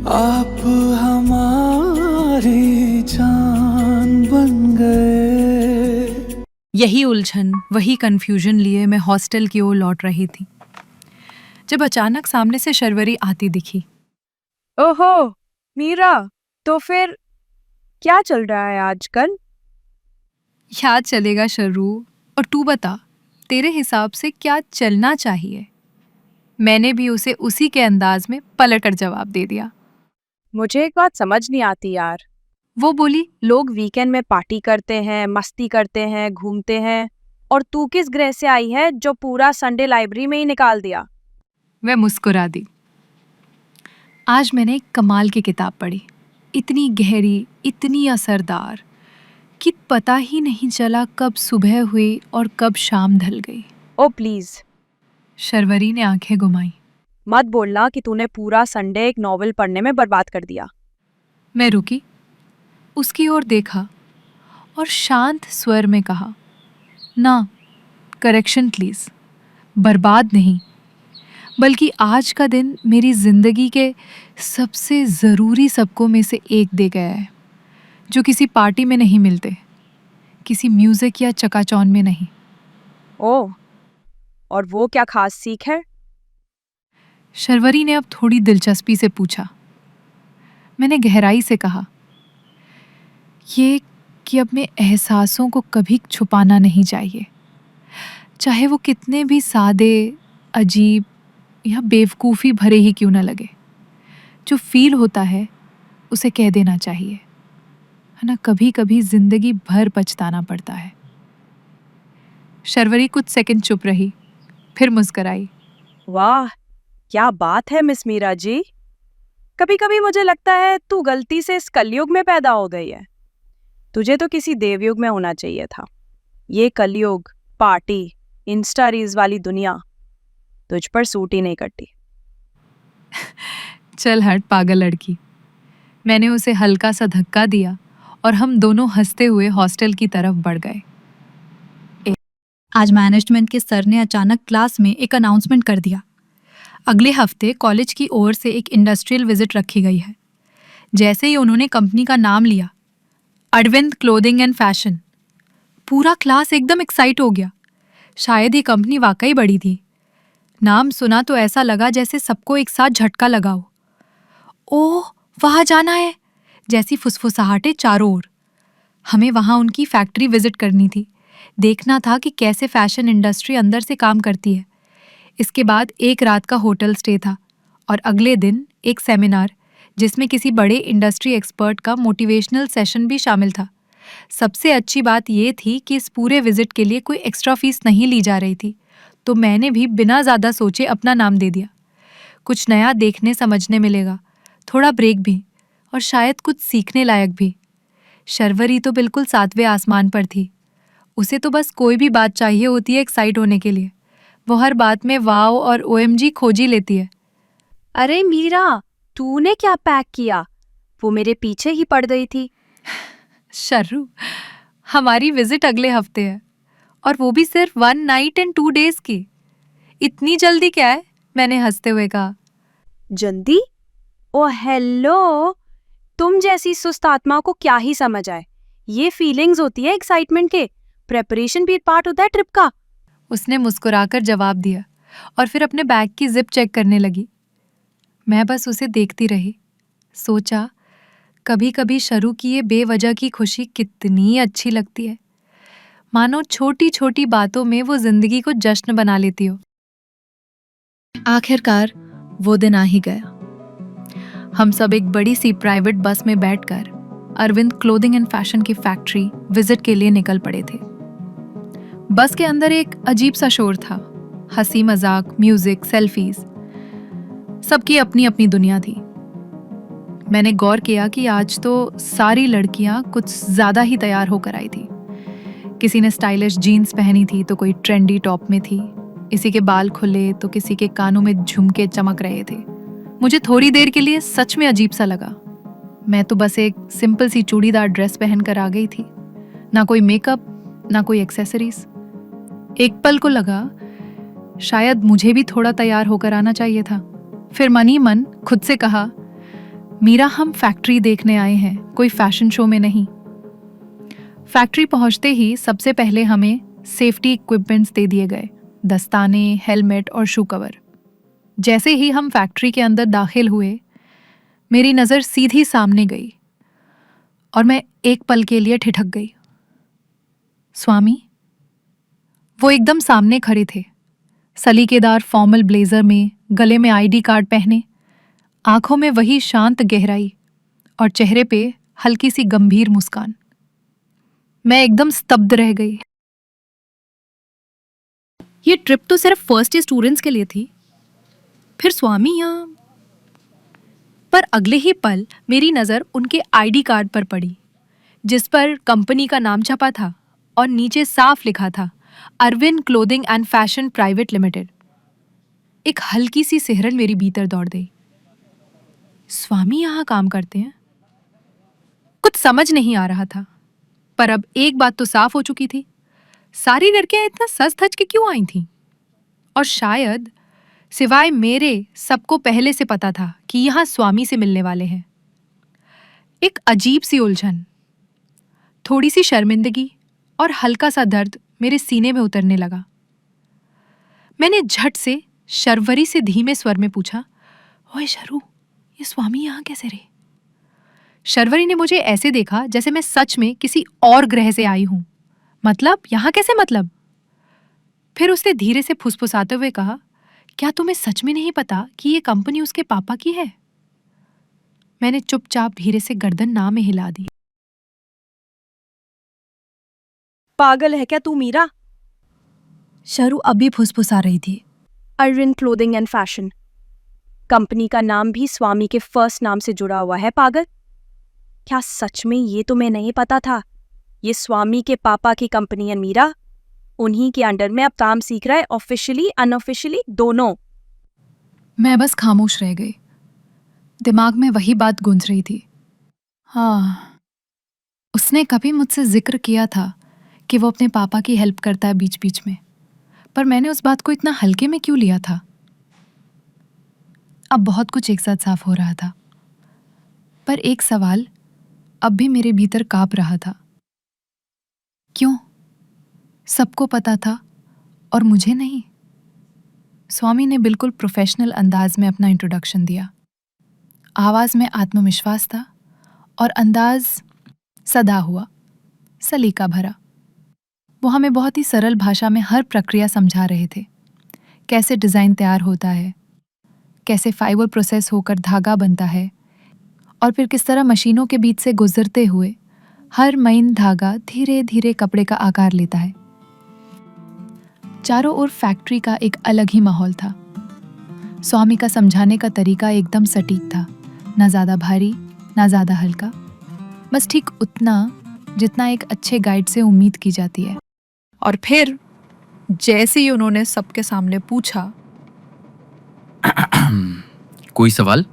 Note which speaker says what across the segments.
Speaker 1: आप हमारी जान बन गए।
Speaker 2: यही उलझन, वही कंफ्यूजन लिए मैं हॉस्टल की ओर लौट रही थी जब अचानक सामने से शर्वरी आती दिखी।
Speaker 3: ओहो मीरा, तो फिर क्या चल रहा है आजकल?
Speaker 2: याद चलेगा शर्रू, और तू बता, तेरे हिसाब से क्या चलना चाहिए? मैंने भी उसे उसी के अंदाज में पलट कर जवाब दे दिया।
Speaker 3: मुझे एक बात समझ नहीं आती यार।
Speaker 2: वो बोली,
Speaker 3: लोग वीकेंड में पार्टी करते हैं, मस्ती करते हैं, घूमते हैं, और तू किस ग्रह से आई है जो पूरा संडे लाइब्रेरी में ही निकाल दिया?
Speaker 2: वह मुस्कुरा दी। आज मैंने एक कमाल की किताब पढ़ी, इतनी गहरी, इतनी असरदार कि पता ही नहीं चला कब सुबह हुई और कब शाम ढल गई।
Speaker 3: ओ प्लीज
Speaker 2: शर्वरी ने आंखें घुमाई।
Speaker 3: मत बोलना कि तूने पूरा संडे एक नॉवेल पढ़ने में बर्बाद कर दिया।
Speaker 2: मैं रुकी, उसकी ओर देखा और शांत स्वर में कहा, ना, करेक्शन प्लीज, बर्बाद नहीं, बल्कि आज का दिन मेरी जिंदगी के सबसे ज़रूरी सबकों में से एक दे गया है, जो किसी पार्टी में नहीं मिलते, किसी म्यूजिक या चकाचौंध में नहीं।
Speaker 3: ओह, और वो क्या खास सीख है?
Speaker 2: शर्वरी ने अब थोड़ी दिलचस्पी से पूछा। मैंने गहराई से कहा, ये कि अपने एहसासों को कभी छुपाना नहीं चाहिए, चाहे वो कितने भी सादे, अजीब या बेवकूफ़ी भरे ही क्यों ना लगे। जो फील होता है उसे कह देना चाहिए, है ना। कभी कभी जिंदगी भर पछताना पड़ता है। शर्वरी कुछ सेकंड चुप रही, फिर मुस्कराई।
Speaker 3: वाह, क्या बात है मिस मीरा जी। कभी कभी मुझे लगता है तू गलती से इस कलयुग में पैदा हो गई है। तुझे तो किसी देवयुग में होना चाहिए था। ये कलयुग, पार्टी, इंस्टा रील्स वाली दुनिया तुझ पर सूट ही नहीं करती।
Speaker 2: चल हट पागल लड़की। मैंने उसे हल्का सा धक्का दिया और हम दोनों हंसते हुए हॉस्टल की तरफ बढ़ गए।
Speaker 4: आज मैनेजमेंट के सर ने अचानक क्लास में एक अनाउंसमेंट कर दिया। अगले हफ्ते कॉलेज की ओर से एक इंडस्ट्रियल विजिट रखी गई है। जैसे ही उन्होंने कंपनी का नाम लिया, अरविंद क्लोथिंग एंड फैशन, पूरा क्लास एकदम एक्साइट हो गया। शायद ये कंपनी वाकई बड़ी थी। नाम सुना तो ऐसा लगा जैसे सबको एक साथ झटका लगा हो। ओह, वहाँ जाना है, जैसी फुसफुसाहटें चारों ओर। हमें वहाँ उनकी फैक्ट्री विजिट करनी थी, देखना था कि कैसे फैशन इंडस्ट्री अंदर से काम करती है। इसके बाद एक रात का होटल स्टे था और अगले दिन एक सेमिनार, जिसमें किसी बड़े इंडस्ट्री एक्सपर्ट का मोटिवेशनल सेशन भी शामिल था। सबसे अच्छी बात ये थी कि इस पूरे विजिट के लिए कोई एक्स्ट्रा फीस नहीं ली जा रही थी, तो मैंने भी बिना ज़्यादा सोचे अपना नाम दे दिया। कुछ नया देखने समझने मिलेगा, थोड़ा ब्रेक भी, और शायद कुछ सीखने लायक भी। शर्वरी तो बिल्कुल 7वें आसमान पर थी। उसे तो बस कोई भी बात चाहिए होती है एक्साइट होने के लिए। वो हर बात में वाव और ओएमजी खोज ही लेती है।
Speaker 3: अरे मीरा, तूने क्या पैक किया? वो मेरे पीछे ही पड़ गई थी।
Speaker 2: शर्रू, हमारी विजिट अगले हफ्ते है, और वो भी सिर्फ 1 नाइट एंड 2 डेज की। इतनी जल्दी क्या है? मैंने हंसते हुए कहा।
Speaker 3: जल्दी? ओ हेलो, तुम जैसी सुस्त आत्मा को क्या ही समझ आए। ये फीलिंग्स होती है एक्साइटमेंट के। प्रेपरेशन भी पार्ट होता है ट्रिप का।
Speaker 2: उसने मुस्कुराकर जवाब दिया और फिर अपने बैग की जिप चेक करने लगी। मैं बस उसे देखती रही। सोचा, कभी कभी शरू की ये बेवजह की खुशी कितनी अच्छी लगती है, मानो छोटी छोटी बातों में वो जिंदगी को जश्न बना लेती हो। आखिरकार वो दिन आ ही गया। हम सब एक बड़ी सी प्राइवेट बस में बैठकर अरविंद क्लोथिंग एंड फैशन की फैक्ट्री विजिट के लिए निकल पड़े थे। बस के अंदर एक अजीब सा शोर था। हंसी मजाक, म्यूजिक, सेल्फीज, सबकी अपनी अपनी दुनिया थी। मैंने गौर किया कि आज तो सारी लड़कियां कुछ ज्यादा ही तैयार होकर आई थी। किसी ने स्टाइलिश जीन्स पहनी थी तो कोई ट्रेंडी टॉप में थी। किसी के बाल खुले तो किसी के कानों में झुमके चमक रहे थे। मुझे थोड़ी देर के लिए सच में अजीब सा लगा। मैं तो बस एक सिंपल सी चूड़ीदार ड्रेस पहनकर आ गई थी, ना कोई मेकअप, ना कोई एक्सेसरीज। एक पल को लगा शायद मुझे भी थोड़ा तैयार होकर आना चाहिए था। फिर मन ही मन खुद से कहा, मीरा, हम फैक्ट्री देखने आए हैं, कोई फैशन शो में नहीं। फैक्ट्री पहुंचते ही सबसे पहले हमें सेफ्टी इक्विपमेंट्स दे दिए गए, दस्ताने, हेलमेट और शू कवर। जैसे ही हम फैक्ट्री के अंदर दाखिल हुए, मेरी नज़र सीधी सामने गई और मैं एक पल के लिए ठिठक गई। स्वामी, वो एकदम सामने खड़े थे, सलीकेदार फॉर्मल ब्लेजर में, गले में आईडी कार्ड पहने, आंखों में वही शांत गहराई और चेहरे पे हल्की सी गंभीर मुस्कान। मैं एकदम स्तब्ध रह गई।
Speaker 5: ये ट्रिप तो सिर्फ फर्स्ट ईयर स्टूडेंट्स के लिए थी, फिर स्वामी यहाँ। पर अगले ही पल मेरी नज़र उनके आईडी कार्ड पर पड़ी, जिस पर कंपनी का नाम छपा था और नीचे साफ लिखा था, Arvind clothing and fashion private limited. एक हल्की सी सिहरन मेरी भीतर दौड़ गई। स्वामी यहाँ काम करते हैं? कुछ समझ नहीं आ रहा था, पर अब एक बात तो साफ हो चुकी थी, सारी लड़कियां इतना सज धज के क्यों आई थीं? और शायद सिवाय मेरे सबको पहले से पता था कि यहाँ स्वामी से मिलने वाले हैं। एक अजीब सी उलझन, थोड़ी सी शर्मिंदगी और हल्का सा दर्द मेरे सीने में उतरने लगा। मैंने झट से शर्वरी से धीमे स्वर में पूछा, ओए शरू, ये स्वामी यहाँ कैसे रहे? शर्वरी ने मुझे ऐसे देखा जैसे मैं सच में किसी और ग्रह से आई हूं। मतलब यहाँ कैसे मतलब? फिर उसने धीरे से फुसफुसाते हुए कहा, क्या तुम्हें सच में नहीं पता कि ये कंपनी उसके पापा की है? मैंने चुपचाप धीरे से गर्दन ना में हिला दी।
Speaker 3: पागल है क्या तू मीरा?
Speaker 5: शरू अभी फुसफुसा रही थी।
Speaker 3: Arvind clothing and fashion, company का नाम भी स्वामी के फर्स्ट नाम से जुड़ा हुआ है। पागल, क्या सच में ये तुम्हें नहीं पता था? ये स्वामी के पापा की कंपनी है मीरा। उन्हीं के अंडर में अब काम सीख रहा है, ऑफिशियली अनऑफिशियली दोनों।
Speaker 2: मैं बस खामोश रह गई। दिमाग में वही बात गूंज रही थी। हाँ, उसने कभी मुझसे जिक्र किया था कि वो अपने पापा की हेल्प करता है बीच बीच में, पर मैंने उस बात को इतना हल्के में क्यों लिया था? अब बहुत कुछ एक साथ साफ हो रहा था, पर एक सवाल अब भी मेरे भीतर कांप रहा था। क्यों? सबको पता था और मुझे नहीं? स्वामी ने बिल्कुल प्रोफेशनल अंदाज में अपना इंट्रोडक्शन दिया। आवाज़ में आत्मविश्वास था और अंदाज सदा हुआ, सलीका भरा। वो हमें बहुत ही सरल भाषा में हर प्रक्रिया समझा रहे थे। कैसे डिज़ाइन तैयार होता है, कैसे फाइबर प्रोसेस होकर धागा बनता है, और फिर किस तरह मशीनों के बीच से गुजरते हुए हर महीन धागा धीरे धीरे कपड़े का आकार लेता है। चारों ओर फैक्ट्री का एक अलग ही माहौल था। स्वामी का समझाने का तरीका एकदम सटीक था, ना ज़्यादा भारी ना ज़्यादा हल्का, बस ठीक उतना जितना एक अच्छे गाइड से उम्मीद की जाती है। और फिर जैसे ही उन्होंने सबके सामने पूछा,
Speaker 6: कोई सवाल?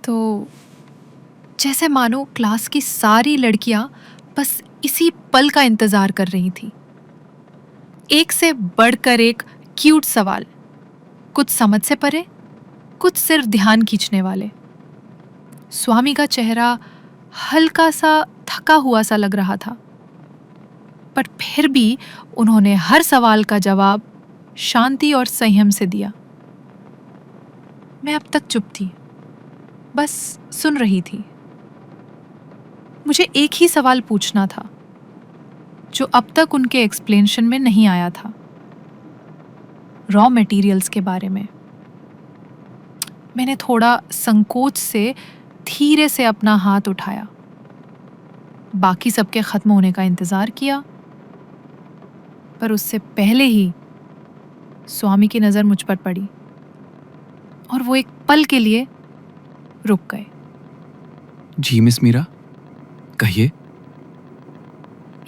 Speaker 2: तो जैसे मानो क्लास की सारी लड़कियां बस इसी पल का इंतजार कर रही थी। एक से बढ़कर एक क्यूट सवाल, कुछ समझ से परे, कुछ सिर्फ ध्यान खींचने वाले। स्वामी का चेहरा हल्का सा थका हुआ सा लग रहा था, पर फिर भी उन्होंने हर सवाल का जवाब शांति और संयम से दिया। मैं अब तक चुप थी, बस सुन रही थी। मुझे एक ही सवाल पूछना था जो अब तक उनके एक्सप्लेनेशन में नहीं आया था, रॉ मटेरियल्स के बारे में। मैंने थोड़ा संकोच से धीरे से अपना हाथ उठाया, बाकी सबके खत्म होने का इंतजार किया, पर उससे पहले ही स्वामी की नज़र मुझ पर पड़ी और वो एक पल के लिए रुक गए।
Speaker 6: जी मिस मीरा, कहिए।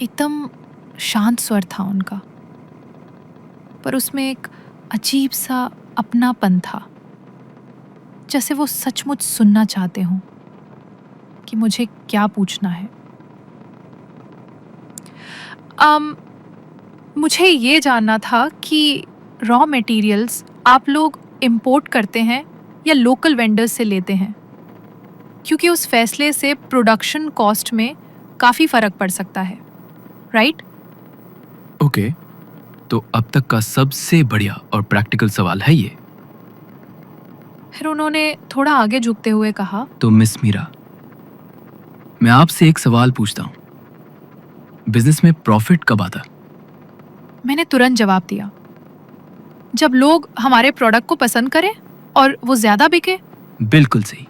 Speaker 2: एकदम शांत स्वर था उनका, पर उसमें एक अजीब सा अपनापन था, जैसे वो सचमुच सुनना चाहते हों कि मुझे क्या पूछना है। मुझे ये जानना था कि रॉ मटेरियल्स आप लोग इंपोर्ट करते हैं या लोकल वेंडर्स से लेते हैं? क्योंकि उस फैसले से प्रोडक्शन कॉस्ट में काफ़ी फ़र्क पड़ सकता है, राइट?
Speaker 6: ओके, तो अब तक का सबसे बढ़िया और प्रैक्टिकल सवाल है ये।
Speaker 2: फिर उन्होंने थोड़ा आगे झुकते हुए कहा,
Speaker 6: तो मिस मीरा, मैं आपसे एक सवाल पूछता हूँ, बिजनेस में प्रॉफिट कब आता?
Speaker 2: मैंने तुरंत जवाब दिया, जब लोग हमारे प्रोडक्ट को पसंद करें और वो ज़्यादा बिके।
Speaker 6: बिल्कुल सही।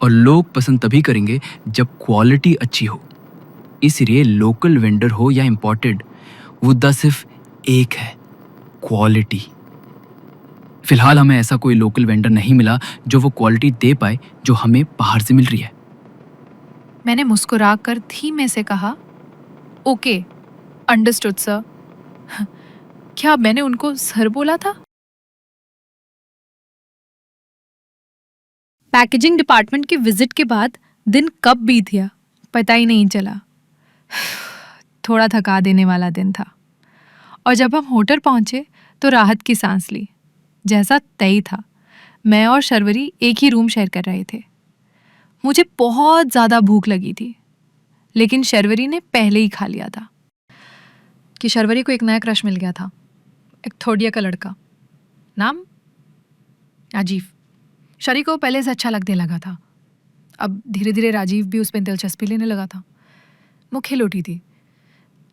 Speaker 6: और लोग पसंद तभी करेंगे जब क्वालिटी अच्छी हो। इसलिए लोकल वेंडर हो या इंपोर्टेड, मुद्दा सिर्फ एक है, क्वालिटी। फिलहाल हमें ऐसा कोई लोकल वेंडर नहीं मिला जो वो क्वालिटी दे पाए जो हमें बाहर से मिल रही है।
Speaker 2: मैंने मुस्कुराकर धीमे से कहा, ओके, अंडरस्टूड सर। क्या मैंने उनको सर बोला था?
Speaker 4: पैकेजिंग डिपार्टमेंट के विजिट के बाद दिन कब बीत गया पता ही नहीं चला।
Speaker 2: थोड़ा थका देने वाला दिन था। और जब हम होटल पहुंचे तो राहत की सांस ली। जैसा तय था, मैं और शर्वरी एक ही रूम शेयर कर रहे थे। मुझे बहुत ज़्यादा भूख लगी थी, लेकिन शर्वरी ने पहले ही खा लिया था। कि शर्वरी को एक नया क्रश मिल गया था, एक थर्ड ईयर का लड़का, नाम राजीव। शरी को पहले से अच्छा लगने लगा था। अब धीरे धीरे राजीव भी उस पर दिलचस्पी लेने लगा था। वो खिल उठी थी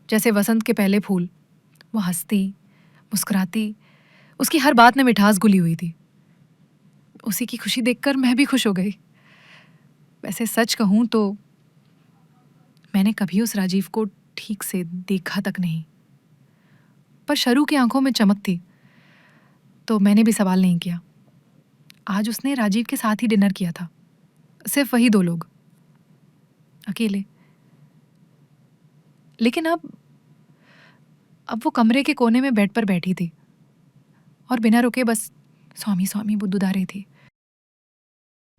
Speaker 2: जैसे वसंत के पहले फूल। वो हंसती, मुस्कुराती, उसकी हर बात में मिठास घुली हुई थी। उसी की खुशी देखकर मैं भी खुश हो गई। वैसे सच कहूँ तो मैंने कभी उस राजीव को ठीक से देखा तक नहीं, पर शरू की आंखों में चमक थी, तो मैंने भी सवाल नहीं किया। आज उसने राजीव के साथ ही डिनर किया था, सिर्फ वही 2 लोग, अकेले। लेकिन अब वो कमरे के कोने में बेड पर बैठी थी और बिना रुके बस स्वामी स्वामी बुदबुदा रही थी।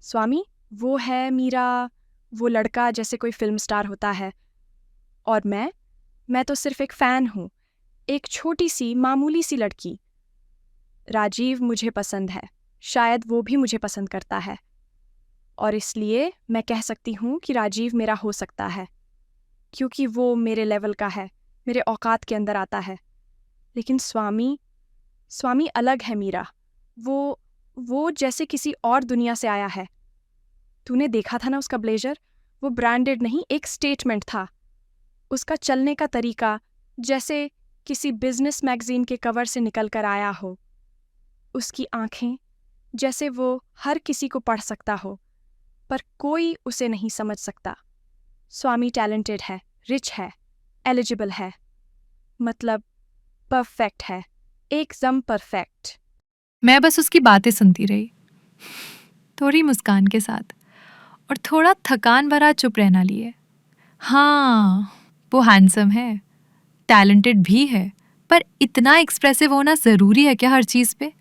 Speaker 3: स्वामी, वो है मीरा, वो लड़का जैसे कोई फिल्म स्टार होता है। और मैं तो सिर्फ एक फ़ैन हूँ, एक छोटी सी मामूली सी लड़की। राजीव मुझे पसंद है, शायद वो भी मुझे पसंद करता है, और इसलिए मैं कह सकती हूँ कि राजीव मेरा हो सकता है, क्योंकि वो मेरे लेवल का है, मेरे औकात के अंदर आता है। लेकिन स्वामी अलग है मीरा। वो जैसे किसी और दुनिया से आया है। तूने देखा था ना उसका ब्लेजर? वो ब्रांडेड नहीं, एक स्टेटमेंट था। उसका चलने का तरीका जैसे किसी बिजनेस मैगजीन के कवर से निकल कर आया हो। उसकी आंखें जैसे वो हर किसी को पढ़ सकता हो, पर कोई उसे नहीं समझ सकता। स्वामी टैलेंटेड है, रिच है, एलिजिबल है, मतलब परफेक्ट है, एकदम परफेक्ट।
Speaker 2: मैं बस उसकी बातें सुनती रही, थोड़ी मुस्कान के साथ और थोड़ा थकान भरा चुप रहना लिए। हाँ, वो हैंडसम है, टैलेंटेड भी है, पर इतना एक्सप्रेसिव होना ज़रूरी है क्या हर चीज़ पे?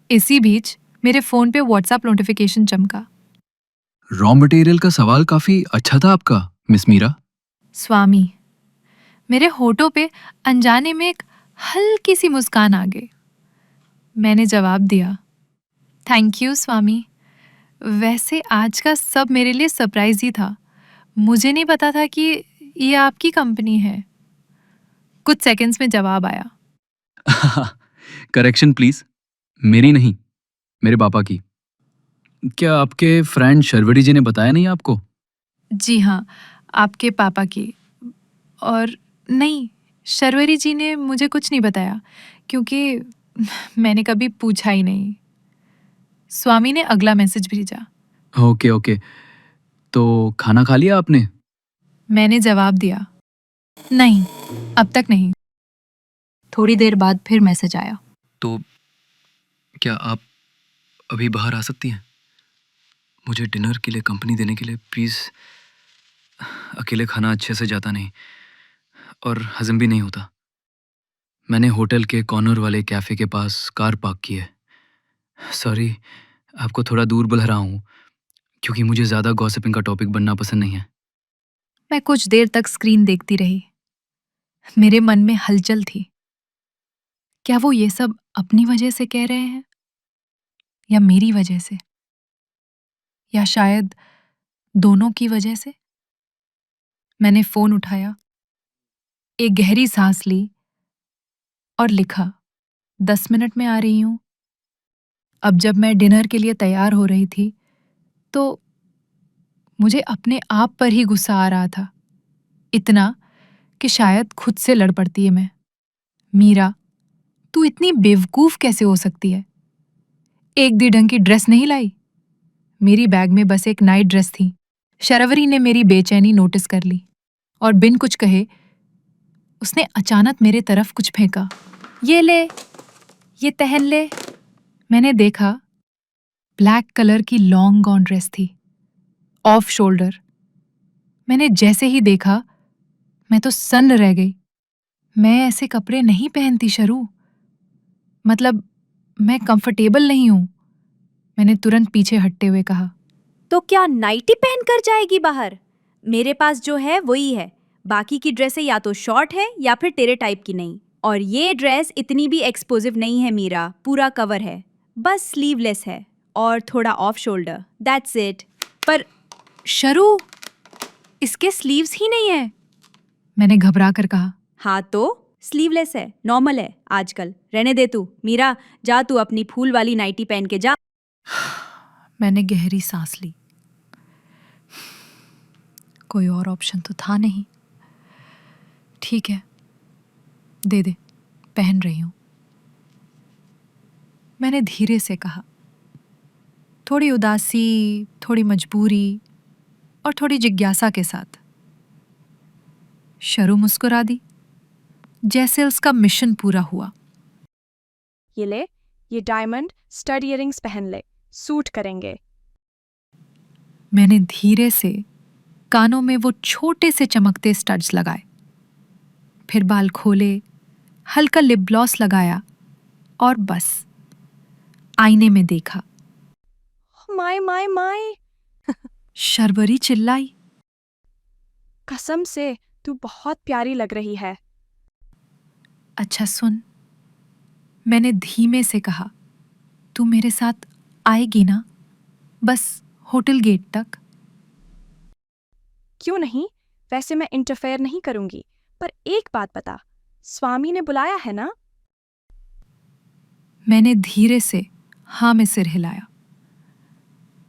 Speaker 2: इसी बीच मेरे फ़ोन पे व्हाट्सएप नोटिफिकेशन चमका।
Speaker 6: रॉ मटेरियल का सवाल काफी अच्छा था आपका, मिस मीरा।
Speaker 2: स्वामी। मेरे होठों पे अनजाने में एक हल्की सी मुस्कान आ गई। मैंने जवाब दिया, थैंक यू स्वामी। वैसे आज का सब मेरे लिए सरप्राइज ही था। मुझे नहीं पता था कि ये आपकी कंपनी है। कुछ सेकंड्स में जवाब आया।
Speaker 6: करेक्शन प्लीज, मेरी नहीं, मेरे पापा की। क्या आपके फ्रेंड शर्वरी जी ने बताया नहीं आपको?
Speaker 2: जी हाँ, आपके पापा की। और नहीं, शर्वरी जी ने मुझे कुछ नहीं बताया, क्योंकि मैंने कभी पूछा ही नहीं। स्वामी ने अगला मैसेज भेजा।
Speaker 6: ओके ओके, तो खाना खा लिया आपने?
Speaker 2: मैंने जवाब दिया, नहीं, अब तक नहीं।
Speaker 4: थोड़ी देर बाद फिर मैसेज आया।
Speaker 6: तो क्या आप अभी बाहर आ सकती हैं? मुझे डिनर के लिए कंपनी देने के लिए प्लीज़। अकेले खाना अच्छे से जाता नहीं और हजम भी नहीं होता। मैंने होटल के कॉर्नर वाले कैफ़े के पास कार पार्क की है। सॉरी, आपको थोड़ा दूर बुला रहा हूँ, क्योंकि मुझे ज़्यादा गॉसिपिंग का टॉपिक बनना पसंद नहीं है।
Speaker 2: मैं कुछ देर तक स्क्रीन देखती रही। मेरे मन में हलचल थी। क्या वो ये सब अपनी वजह से कह रहे हैं, या मेरी वजह से, या शायद दोनों की वजह से। मैंने फोन उठाया, एक गहरी सांस ली और लिखा, 10 मिनट में आ रही हूं। अब जब मैं डिनर के लिए तैयार हो रही थी तो मुझे अपने आप पर ही गुस्सा आ रहा था, इतना कि शायद खुद से लड़ पड़ती है मैं। मीरा, तू इतनी बेवकूफ कैसे हो सकती है? एक भी ढंग की ड्रेस नहीं लाई। मेरी बैग में बस एक नाइट ड्रेस थी। शर्वरी ने मेरी बेचैनी नोटिस कर ली और बिन कुछ कहे उसने अचानक मेरे तरफ कुछ फेंका। ये ले, ये पहन ले। मैंने देखा, ब्लैक कलर की लॉन्ग गॉन ड्रेस थी, ऑफ शोल्डर। मैंने जैसे ही देखा मैं तो सन्न रह गई। मैं ऐसे कपड़े नहीं पहनती शरू, मतलब मैं कंफर्टेबल नहीं हूं। मैंने तुरंत पीछे हटते हुए कहा।
Speaker 7: तो क्या नाइटी पहन कर जाएगी बाहर? मेरे पास जो है वही है। बाकी की ड्रेसें या तो शॉर्ट है या फिर तेरे टाइप की नहीं। और ये ड्रेस इतनी भी एक्सपोजिव नहीं है मीरा, पूरा कवर है, बस स्लीवलेस है और थोड़ा ऑफ शोल्डर, दैट्स इट। पर
Speaker 2: शरू, इसके स्लीव्स ही नहीं है। मैंने घबरा कर कहा।
Speaker 7: हाँ तो स्लीवलेस है, नॉर्मल है आजकल, रहने दे तू। मीरा जा, तू अपनी फूल वाली नाइटी पहन के जा।
Speaker 2: मैंने गहरी सांस ली। कोई और ऑप्शन तो था नहीं। ठीक है, दे दे, पहन रही हूं, मैंने धीरे से कहा, थोड़ी उदासी, थोड़ी मजबूरी और थोड़ी जिज्ञासा के साथ। शरू मुस्कुरा दी, जैसे उसका मिशन पूरा हुआ।
Speaker 3: ये ले, ये डायमंड स्टड इयरिंग्स पहन ले, सूट करेंगे।
Speaker 2: मैंने धीरे से कानों में वो छोटे से चमकते स्टड्स लगाए, फिर बाल खोले, हल्का लिप ग्लॉस लगाया और बस आईने में देखा।
Speaker 3: माय माय माय,
Speaker 2: शर्वरी चिल्लाई।
Speaker 3: कसम से तू बहुत प्यारी लग रही है।
Speaker 2: अच्छा सुन, मैंने धीमे से कहा, तू मेरे साथ आएगी ना, बस होटल गेट तक?
Speaker 3: क्यों नहीं, वैसे मैं इंटरफेयर नहीं करूंगी, पर एक बात बता, स्वामी ने बुलाया है ना?
Speaker 2: मैंने धीरे से हाँ में सिर हिलाया।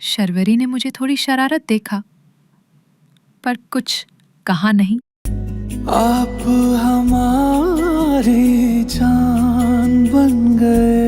Speaker 2: शर्वरी ने मुझे थोड़ी शरारत देखा, पर कुछ कहा नहीं।
Speaker 1: आप हमारी जान बन गए।